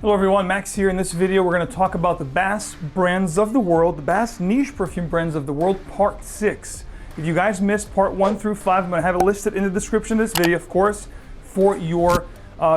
Hello everyone, Max here. In this video we're going to talk about the best brands of the world, the best niche perfume brands of the world, part 6. If you guys missed part 1 through 5, I'm going to have it listed in the description of this video, of course, for your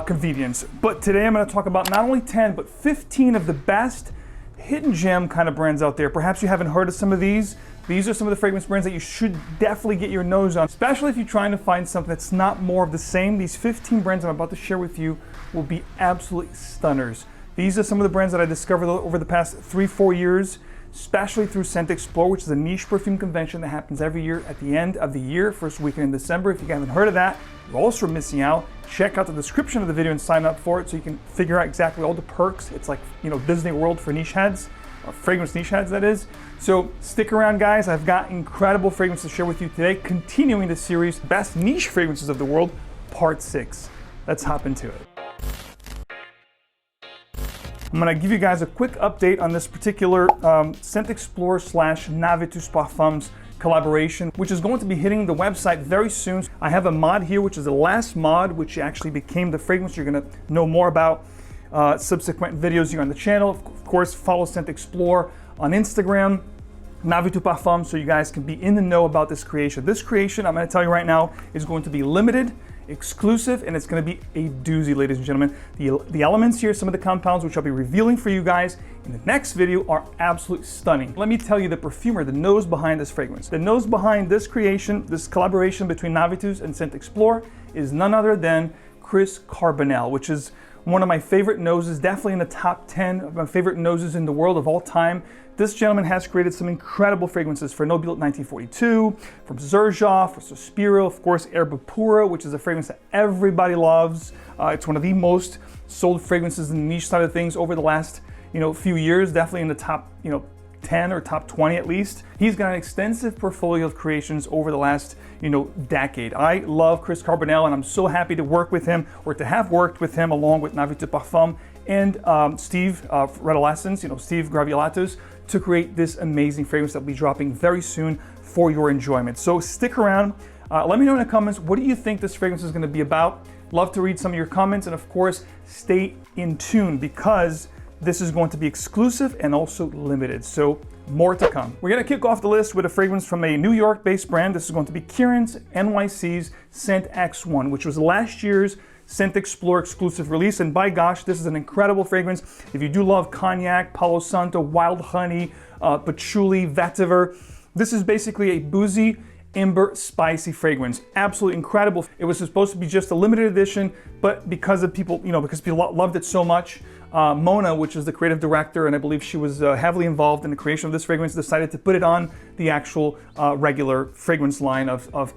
convenience. But today I'm going to talk about not only 10, but 15 of the best hidden gem kind of brands out there. Perhaps you haven't heard of some of these. These are some of the fragrance brands that you should definitely get your nose on, especially if you're trying to find something that's not more of the same. These 15 brands I'm about to share with you will be absolute stunners. These are some of the brands that I discovered over the past 3-4 years, especially through ScentXplore, which is a niche perfume convention that happens every year at the end of the year, first weekend in December. If you haven't heard of that, you're also missing out. Check out the description of the video and sign up for it so you can figure out exactly all the perks. It's like, Disney World for niche heads, or fragrance niche heads, that is. So stick around, guys. I've got incredible fragrances to share with you today, continuing the series, Best Niche Fragrances of the World, Part 6. Let's hop into it. I'm going to give you guys a quick update on this particular ScentXplore / Navitus Parfums collaboration, which is going to be hitting the website very soon. I have a mod here, which is the last mod, which actually became the fragrance you're going to know more about subsequent videos here on the channel. Of course, follow ScentXplore on Instagram, Navitus Parfums, so you guys can be in the know about this creation. This creation, I'm going to tell you right now, is going to be limited, exclusive, and it's going to be a doozy, ladies and gentlemen. The elements here, some of the compounds which I'll be revealing for you guys in the next video, are absolutely stunning. Let me tell you the perfumer, the nose behind this fragrance. The nose behind this creation, this collaboration between Navitus and ScentXplore, is none other than Chris Carbonnel, which is one of my favorite noses, definitely in the top 10 of my favorite noses in the world of all time. This gentleman has created some incredible fragrances for Nobile 1942, from 𝐒𝐬𝐑𝐄𝐑𝐄, for Sospiro, of course, Herbe Pura, which is a fragrance that everybody loves. It's one of the most sold fragrances in the niche side of things over the last few years, definitely in the top 10 or top 20 at least. He's got an extensive portfolio of creations over the last decade. I love Chris Carbonnel, and I'm so happy to work with him, or to have worked with him, along with Navitus Parfums and Steve Redolessence, Steve Graviolatus, to create this amazing fragrance that will be dropping very soon for your enjoyment. So stick around. Let me know in the comments, what do you think this fragrance is going to be about? Love to read some of your comments, and of course, stay in tune, because this is going to be exclusive and also limited, so more to come. We're going to kick off the list with a fragrance from a New York-based brand. This is going to be Kieran NYC's Scent X1, which was last year's ScentXplore exclusive release, and by gosh, this is an incredible fragrance. If you do love cognac, Palo Santo, wild honey, patchouli, vetiver, this is basically a boozy, amber, spicy fragrance. Absolutely incredible. It was supposed to be just a limited edition, but because people loved it so much, Mona, which is the creative director, and I believe she was heavily involved in the creation of this fragrance, decided to put it on the actual regular fragrance line of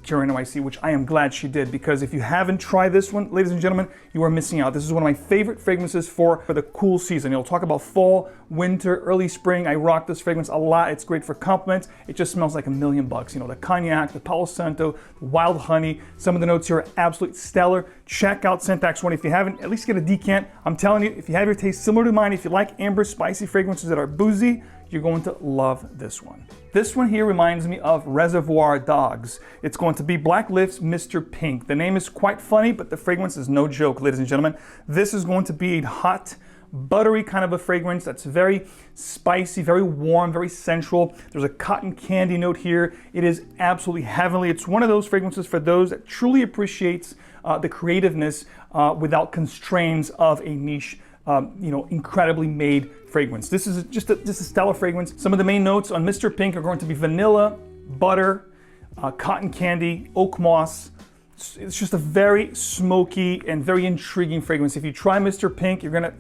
Kieran NYC, which I am glad she did, because if you haven't tried this one, ladies and gentlemen, you are missing out. This is one of my favorite fragrances for the cool season. Talk about fall, winter, early spring. I rock this fragrance a lot. It's great for compliments. It just smells like $1,000,000. The cognac, the Palo Santo, the wild honey. Some of the notes here are absolutely stellar. Check out Scent X1 if you haven't. At least get a decant. I'm telling you, if you have your taste similar to mine, if you like amber, spicy fragrances that are boozy, you're going to love this one. This one here reminds me of Reservoir Dogs. It's going to be Black Lift's Mr. Pink. The name is quite funny, but the fragrance is no joke, ladies and gentlemen. This is going to be a hot, buttery kind of a fragrance that's very spicy, very warm, very sensual. There's a cotton candy note here. It is absolutely heavenly. It's one of those fragrances for those that truly appreciates the creativeness without constraints of a niche, incredibly made fragrance. This is just a stellar fragrance. Some of the main notes on Mr. Pink are going to be vanilla, butter, cotton candy, oak moss. It's just a very smoky and very intriguing fragrance. If you try Mr. Pink, you're gonna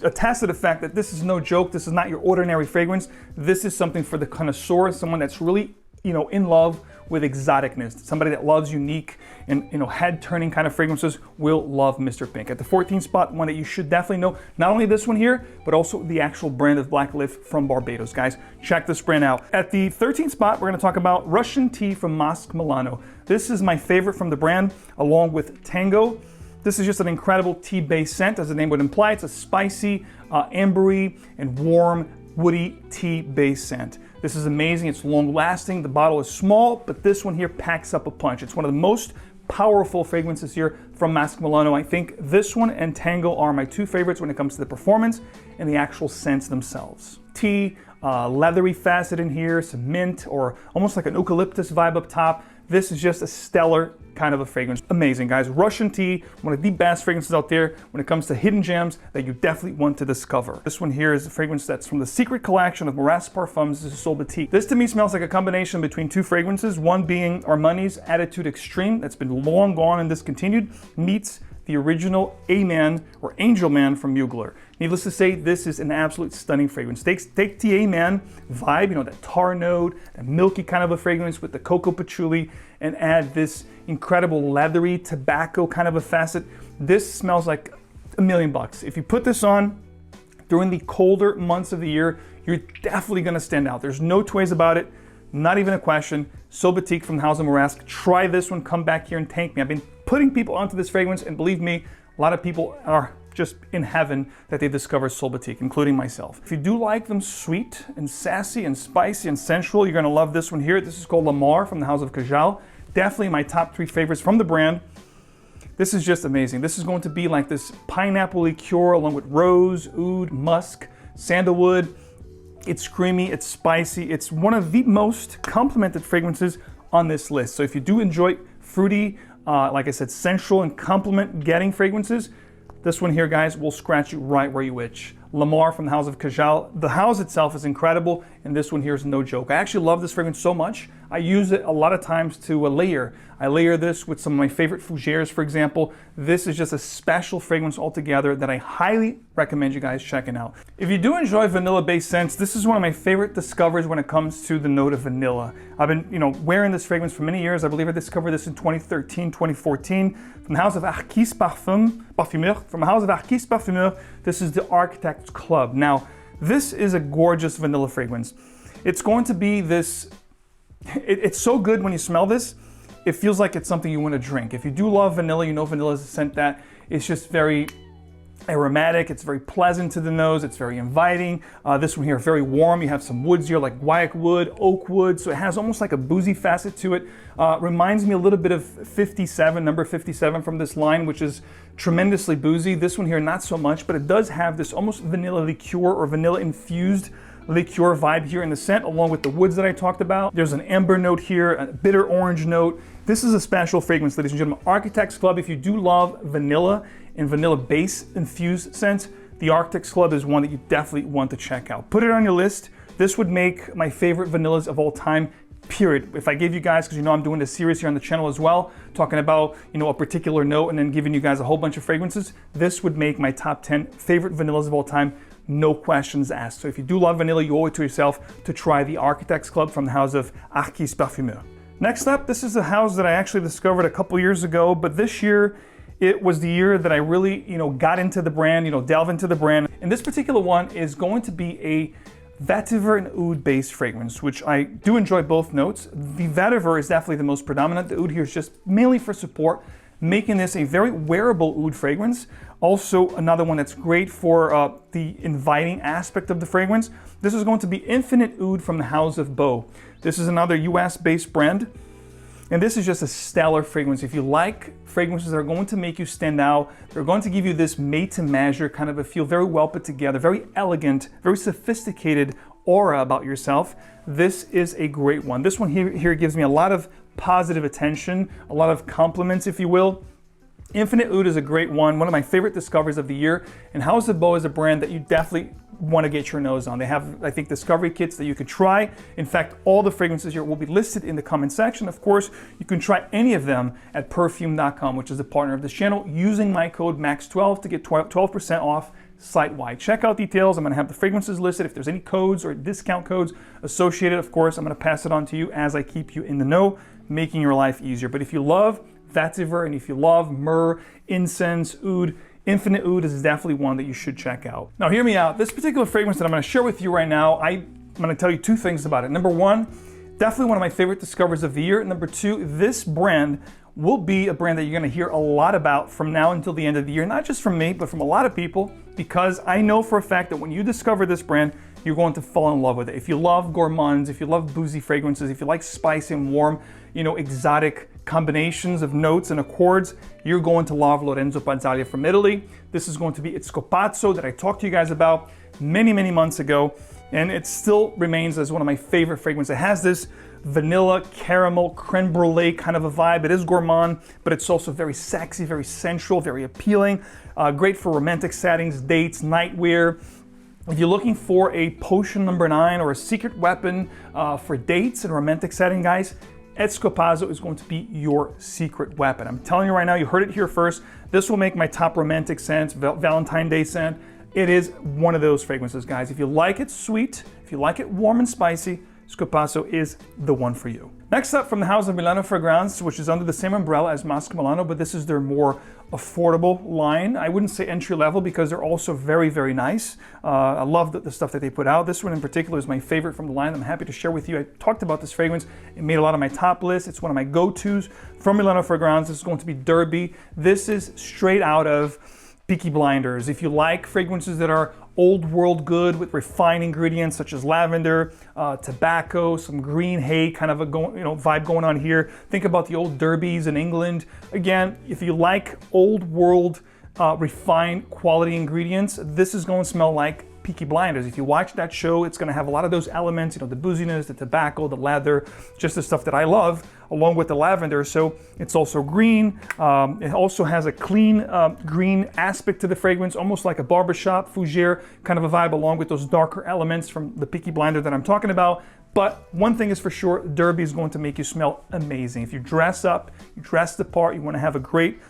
attest to the fact that this is no joke. This is not your ordinary fragrance. This is something for the connoisseur, someone that's really, in love with exoticness. Somebody that loves unique and head-turning kind of fragrances will love Mr. Pink. At the 14th spot, one that you should definitely know, not only this one here, but also the actual brand of Black Lift from Barbados. Guys, check this brand out. At the 13th spot, we're gonna talk about Russian tea from Mosc Milano. This is my favorite from the brand, along with Tango. This is just an incredible tea-based scent, as the name would imply. It's a spicy, ambery, and warm, woody tea-based scent. This is amazing. It's long-lasting. The bottle is small, but this one here packs up a punch. It's one of the most powerful fragrances here from Mosc Milano. I think this one and Tango are my two favorites when it comes to the performance and the actual scents themselves. Tea, leathery facet in here, some mint, or almost like an eucalyptus vibe up top. This is just a stellar kind of a fragrance. Amazing, guys. Russian tea, one of the best fragrances out there when it comes to hidden gems that you definitely want to discover. This one here is a fragrance that's from the secret collection of Mosc Parfums. This is 𝐶𝐓𝐇𝐄. This to me smells like a combination between two fragrances, one being Armani's Attitude Extreme, that's been long gone and discontinued, meets the original A-Man or Angel Man from Mugler. Needless to say, this is an absolute stunning fragrance. Take the A-Man vibe, you know, that tar note, that milky kind of a fragrance with the cocoa patchouli, and add this incredible leathery tobacco kind of a facet. This smells like $1,000,000. If you put this on during the colder months of the year, you're definitely gonna stand out. There's no two ways about it, not even a question. 𝐶𝐓𝐇𝐄 from the House of Mosc. Try this one, come back here and thank me. I've been putting people onto this fragrance, and believe me, a lot of people are just in heaven that they discovered 𝐶𝐓𝐇𝐄, including myself. If you do like them sweet and sassy and spicy and sensual, you're gonna love this one here. This is called Noir from the House of 𝐃𝐬𝐿. Definitely my top 3 favorites from the brand. This is just amazing. This is going to be like this pineapple liqueur along with rose, oud, musk, sandalwood. It's creamy, it's spicy. It's one of the most complimented fragrances on this list. So if you do enjoy fruity, like I said, sensual and compliment-getting fragrances, this one here, guys, will scratch you right where you itch. Noir from the House of 𝐃𝐬𝐿. The house itself is incredible, and this one here is no joke. I actually love this fragrance so much, I use it a lot of times to layer. I layer this with some of my favorite fougères, for example. This is just a special fragrance altogether that I highly recommend you guys checking out. If you do enjoy vanilla-based scents, this is one of my favorite discoveries when it comes to the note of vanilla. I've been, wearing this fragrance for many years. I believe I discovered this in 2013, 2014 from the House of 𝐓𝐇𝐄 Parfums, from the House of 𝐓𝐇𝐄 Parfums. This is the Architect's Club. Now, this is a gorgeous vanilla fragrance. It's going to be this, it's so good when you smell this, it feels like it's something you want to drink. If you do love vanilla, you know vanilla is a scent that is just very aromatic, it's very pleasant to the nose, it's very inviting. This one here, very warm. You have some woods here like guaiac wood, oak wood, so it has almost like a boozy facet to it. Reminds me a little bit of 57, number 57 from this line, which is tremendously boozy. This one here, not so much, but it does have this almost vanilla liqueur or vanilla infused liqueur vibe here in the scent, along with the woods that I talked about. There's an amber note here, a bitter orange note. This is a special fragrance, ladies and gentlemen. Architect's Club, if you do love vanilla and vanilla base infused scents, the Architect's Club is one that you definitely want to check out. Put it on your list. This would make my favorite vanillas of all time, period. If I gave you guys, because I'm doing this series here on the channel as well, talking about a particular note and then giving you guys a whole bunch of fragrances, this would make my top 10 favorite vanillas of all time, no questions asked. So if you do love vanilla, you owe it to yourself to try the Architect's Club from the House of 𝐓𝐇𝐄 Parfums. Next up, this is a house that I actually discovered a couple years ago, but this year, it was the year that I really, got into the brand, delve into the brand. And this particular one is going to be a vetiver and oud based fragrance, which I do enjoy both notes. The vetiver is definitely the most predominant. The oud here is just mainly for support, making this a very wearable oud fragrance. Also, another one that's great for the inviting aspect of the fragrance. This is going to be Infinite Oud from the House of 𝐵𝐿. This is another US-based brand, and this is just a stellar fragrance. If you like fragrances that are going to make you stand out, they're going to give you this made-to-measure kind of a feel, very well put together, very elegant, very sophisticated aura about yourself, this is a great one. This one here gives me a lot of positive attention, a lot of compliments, if you will. Infinite Oud is a great one of my favorite discoveries of the year, and House of 𝐵𝐿 is a brand that you definitely want to get your nose on. They have, I think, discovery kits that you could try. In fact, all the fragrances here will be listed in the comment section. Of course, you can try any of them at perfume.com, which is a partner of this channel, using my code MAX12 to get 12% off site-wide. Checkout details. I'm going to have the fragrances listed. If there's any codes or discount codes associated, of course, I'm going to pass it on to you as I keep you in the know, making your life easier. But if you love vetiver and if you love myrrh, incense, oud, Infinite Oud is definitely one that you should check out. Now hear me out. This particular fragrance that I'm going to share with you right now, I'm going to tell you two things about it. Number one, definitely one of my favorite discoveries of the year. Number two, this brand will be a brand that you're going to hear a lot about from now until the end of the year. Not just from me, but from a lot of people, because I know for a fact that when you discover this brand, you're going to fall in love with it. If you love gourmands, if you love boozy fragrances, if you like spice and warm, exotic combinations of notes and accords, you're going to love Lorenzo Panala from Italy. This is going to be 𝐒𝐄𝐒 that I talked to you guys about many months ago, and it still remains as one of my favorite fragrances. It has this vanilla, caramel, creme brulee kind of a vibe. It is gourmand, but it's also very sexy, very sensual, very appealing. Great for romantic settings, dates, nightwear. If you're looking for a potion number 9 or a secret weapon for dates and romantic setting, guys, 𝐒𝐄𝐒 is going to be your secret weapon. I'm telling you right now, you heard it here first. This will make my top romantic scent, Valentine's Day scent. It is one of those fragrances, guys. If you like it sweet, if you like it warm and spicy, 𝐒𝐄𝐒 is the one for you. Next up, from the house of Milano Fragrance, which is under the same umbrella as Mosc Milano, but this is their more affordable line. I wouldn't say entry level because they're also very nice. I love the stuff that they put out. This one in particular is my favorite from the line. I'm happy to share with you. I talked about this fragrance. It made a lot of my top lists. It's one of my go-tos from Milano Fragrance. This is going to be Derby. This is straight out of Peaky Blinders. If you like fragrances that are old world good with refined ingredients such as lavender, tobacco, some green hay kind of a vibe going on here. Think about the old derbies in England. Again, if you like old world refined quality ingredients, this is going to smell like Peaky Blinders. If you watch that show, it's going to have a lot of those elements, the booziness, the tobacco, the leather, just the stuff that I love, along with the lavender. So it's also green. It also has a clean green aspect to the fragrance, almost like a barbershop fougere kind of a vibe, along with those darker elements from the Peaky Blinder that I'm talking about. But one thing is for sure, Derby is going to make you smell amazing. If you dress up, you dress the part, you want to have a great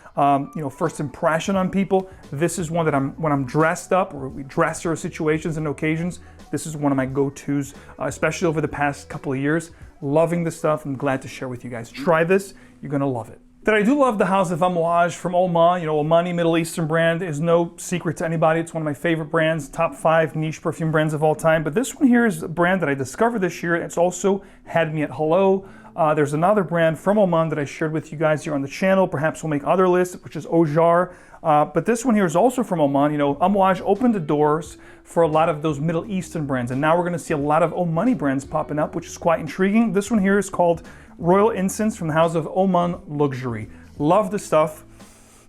first impression on people, this is one that when I'm dressed up or we dress for situations and occasions, this is one of my go-tos, especially over the past couple of years. Loving this stuff. I'm glad to share with you guys. Try this, you're gonna love it. That I do love the house of Amouage from Oman. Omani Middle Eastern brand is no secret to anybody. It's one of my favorite brands, top 5 niche perfume brands of all time. But this one here is a brand that I discovered this year. It's also had me at hello. There's another brand from Oman that I shared with you guys here on the channel. Perhaps we'll make other lists, which is 𝐒𝐻𝐼𝐋𝐿. But this one here is also from Oman. Amouage opened the doors for a lot of those Middle Eastern brands. And now we're gonna see a lot of Omani brands popping up, which is quite intriguing. This one here is called Royal Incense from the house of Oman Luxury. Love the stuff.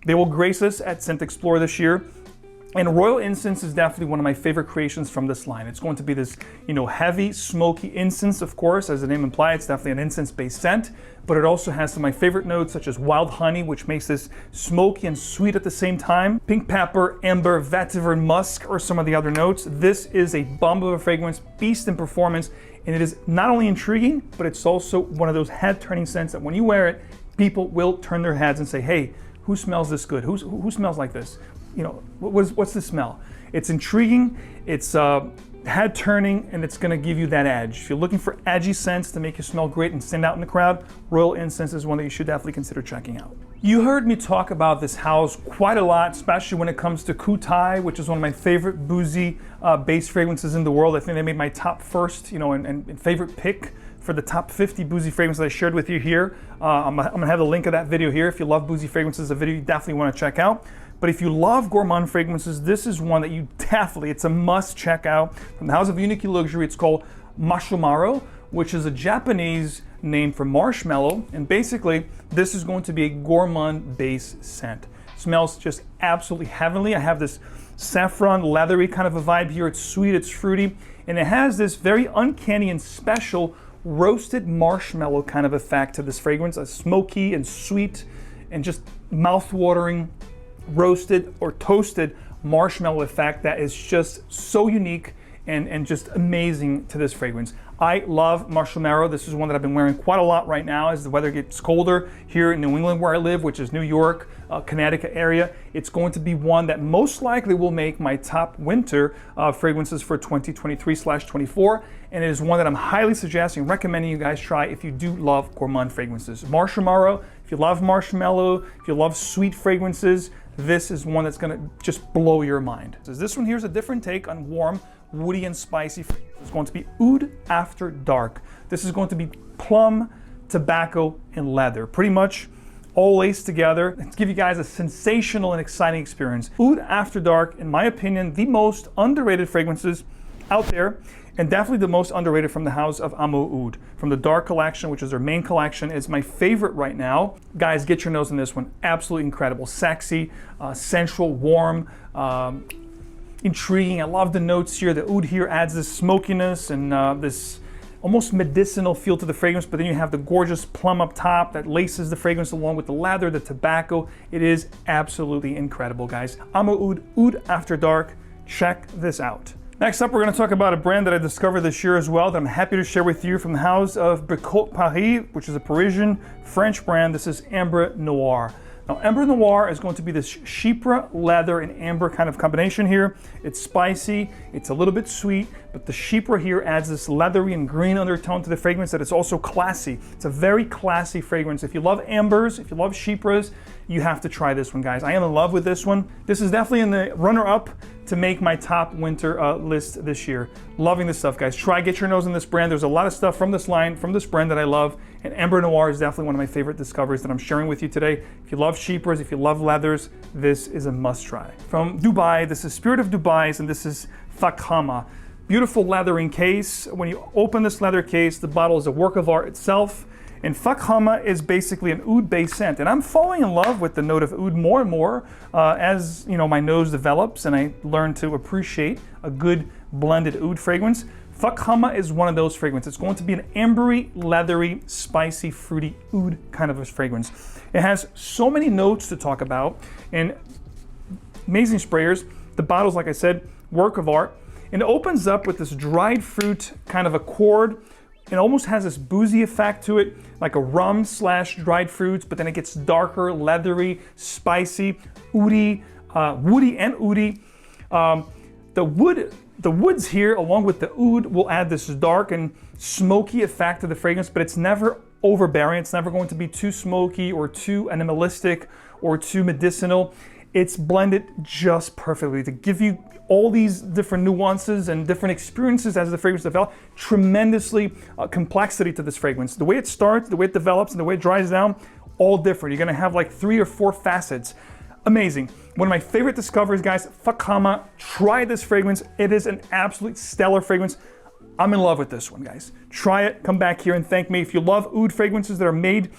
They will grace us at ScentXplore this year. And Royal Incense is definitely one of my favorite creations from this line. It's going to be this, heavy, smoky incense, of course. As the name implies, it's definitely an incense-based scent. But it also has some of my favorite notes, such as wild honey, which makes this smoky and sweet at the same time. Pink pepper, amber, vetiver, and musk are some of the other notes. This is a bomb of a fragrance, beast in performance. And it is not only intriguing, but it's also one of those head-turning scents that when you wear it, people will turn their heads and say, hey, who smells this good? Who smells like this? What's the smell? It's intriguing, it's head-turning, and it's gonna give you that edge. If you're looking for edgy scents to make you smell great and stand out in the crowd, Royal Incense is one that you should definitely consider checking out. You heard me talk about this house quite a lot, especially when it comes to 𝐒𝐿, which is one of my favorite boozy base fragrances in the world. I think they made my top first, and favorite pick for the top 50 boozy fragrances I shared with you here. I'm gonna have the link of that video here. If you love boozy fragrances, a video you definitely wanna check out. But if you love gourmand fragrances, this is one that it's a must check out. From the house of Unique Luxury, it's called Marshmallow, which is a Japanese name for marshmallow. And basically, this is going to be a gourmand base scent. Smells just absolutely heavenly. I have this saffron, leathery kind of a vibe here. It's sweet, it's fruity, and it has this very uncanny and special roasted marshmallow kind of effect to this fragrance, a smoky and sweet and just mouth-watering roasted or toasted marshmallow effect that is just so unique and just amazing to this fragrance. I love marshmallow. This is one that I've been wearing quite a lot right now as the weather gets colder here in New England where I live, which is New York, Connecticut area. It's going to be one that most likely will make my top winter fragrances for 2023/24. And it is one that I'm highly suggesting, recommending you guys try if you do love gourmand fragrances. Marshmallow, if you love marshmallow, if you love sweet fragrances, this is one that's gonna just blow your mind. This one here is a different take on warm, woody and spicy. It's going to be Oud After Dark. This is going to be plum, tobacco, and leather. Pretty much all laced together to give you guys a sensational and exciting experience. Oud After Dark, in my opinion, the most underrated fragrances out there. And definitely the most underrated from the house of Oud. From the Dark collection, which is their main collection, is my favorite right now. Guys, get your nose on this one. Absolutely incredible. Sexy, sensual, warm, intriguing. I love the notes here. The Oud here adds this smokiness and this almost medicinal feel to the fragrance, but then you have the gorgeous plum up top that laces the fragrance along with the lather, the tobacco. It is absolutely incredible, guys. Oud, Oud After Dark. Check this out. Next up, we're going to talk about a brand that I discovered this year as well that I'm happy to share with you from the house of Brecourt Paris, which is a Parisian French brand. This is Ambre Noir. Now, Ambre Noir is going to be this chypre, leather, and amber kind of combination here. It's spicy, it's a little bit sweet, but the chypre here adds this leathery and green undertone to the fragrance that it's also classy. It's a very classy fragrance. If you love ambers, if you love chypres, you have to try this one, guys. I am in love with this one. This is definitely in the runner-up to make my top winter list this year. Loving this stuff, guys. Get your nose on this brand. There's a lot of stuff from this line, from this brand that I love, and Ambre Noir is definitely one of my favorite discoveries that I'm sharing with you today. If you love chypres, if you love leathers, this is a must-try. From Dubai, this is Spirit of Dubai's, and this is 𝐓𝐇𝐄𝐑𝐄. Beautiful leathering case. When you open this leather case, the bottle is a work of art itself. And 𝐓𝐇𝐄𝐑𝐄 is basically an oud-based scent, and I'm falling in love with the note of oud more and more as my nose develops and I learn to appreciate a good blended oud fragrance. 𝐓𝐶𝐄𝐑𝐄 is one of those fragrances. It's going to be an ambery, leathery, spicy, fruity oud kind of a fragrance. It has so many notes to talk about and amazing sprayers. The bottle's, like I said, work of art. And it opens up with this dried fruit kind of accord. It almost has this boozy effect to it, like a rum / dried fruits, but then it gets darker, leathery, spicy, woody and oudy. The woods here, along with the oud, will add this dark and smoky effect to the fragrance, but it's never overbearing. It's never going to be too smoky or too animalistic or too medicinal. It's blended just perfectly to give you all these different nuances and different experiences as the fragrance develops. Tremendously complexity to this fragrance. The way it starts, the way it develops, and the way it dries down, all different. You're gonna have like 3 or 4 facets. Amazing. One of my favorite discoveries, guys, 𝐓𝐶𝐄𝐑𝐄. Try this fragrance. It is an absolute stellar fragrance. I'm in love with this one, guys. Try it, come back here and thank me. If you love oud fragrances that are made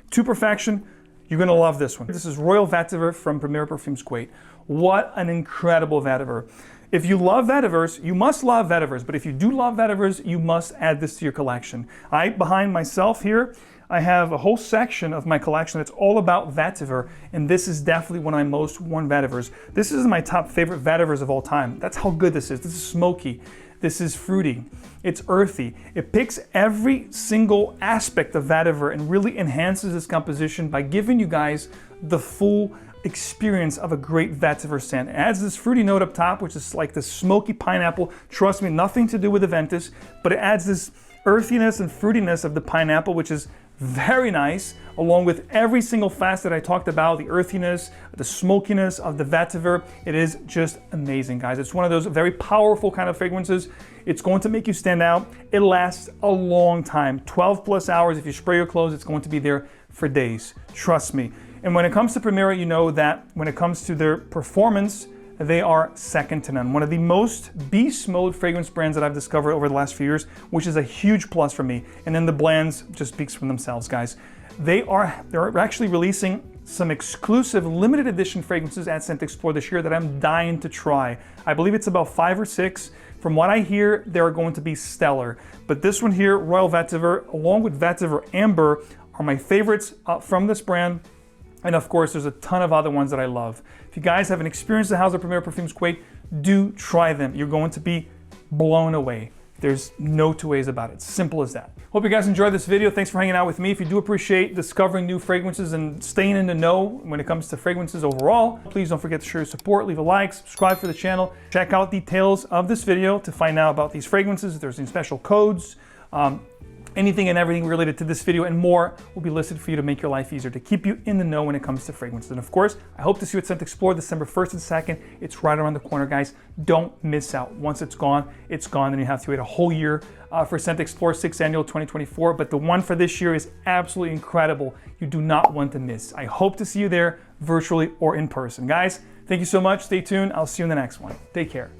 to perfection, you're gonna love this one. This is Royal Vetiver from Perfumes Kuwait. What an incredible vetiver. If you love vetivers, you must love vetivers, but if you do love vetivers, you must add this to your collection. Behind myself here, I have a whole section of my collection that's all about vetiver, and this is definitely one of my most worn vetivers. This is my top favorite vetivers of all time. That's how good this is. This is smoky. This is fruity. It's earthy. It picks every single aspect of vetiver and really enhances its composition by giving you guys the full experience of a great vetiver scent. It adds this fruity note up top, which is like this smoky pineapple. Trust me, nothing to do with the Aventus, but it adds this earthiness and fruitiness of the pineapple, which is very nice, along with every single facet I talked about, the earthiness, the smokiness of the vetiver. It is just amazing, guys. It's one of those very powerful kind of fragrances. It's going to make you stand out. It lasts a long time, 12 plus hours. If you spray your clothes, it's going to be there for days. Trust me. And when it comes to Primera, you know that when it comes to their performance, they are second to none. One of the most beast mode fragrance brands that I've discovered over the last few years, which is a huge plus for me. And then the blends just speaks for themselves, guys. They're actually releasing some exclusive limited edition fragrances at ScentXplore this year that I'm dying to try. I believe it's about 5 or 6. From what I hear, they're going to be stellar. But this one here, Royal Vetiver, along with Vetiver Amber, are my favorites from this brand. And of course, there's a ton of other ones that I love. If you guys haven't experienced the house of Perfumer Perfumes Kuwait, do try them. You're going to be blown away. There's no two ways about it. Simple as that. Hope you guys enjoyed this video. Thanks for hanging out with me. If you do appreciate discovering new fragrances and staying in the know when it comes to fragrances overall, please don't forget to show your support, leave a like, subscribe for the channel. Check out details of this video to find out about these fragrances. If there's any special codes, anything and everything related to this video and more will be listed for you to make your life easier, to keep you in the know when it comes to fragrances. And of course, I hope to see you at ScentXplore December 1st and 2nd. It's right around the corner, guys. Don't miss out. Once it's gone, and you have to wait a whole year for ScentXplore 6th Annual 2024. But the one for this year is absolutely incredible. You do not want to miss. I hope to see you there virtually or in person. Guys, thank you so much. Stay tuned. I'll see you in the next one. Take care.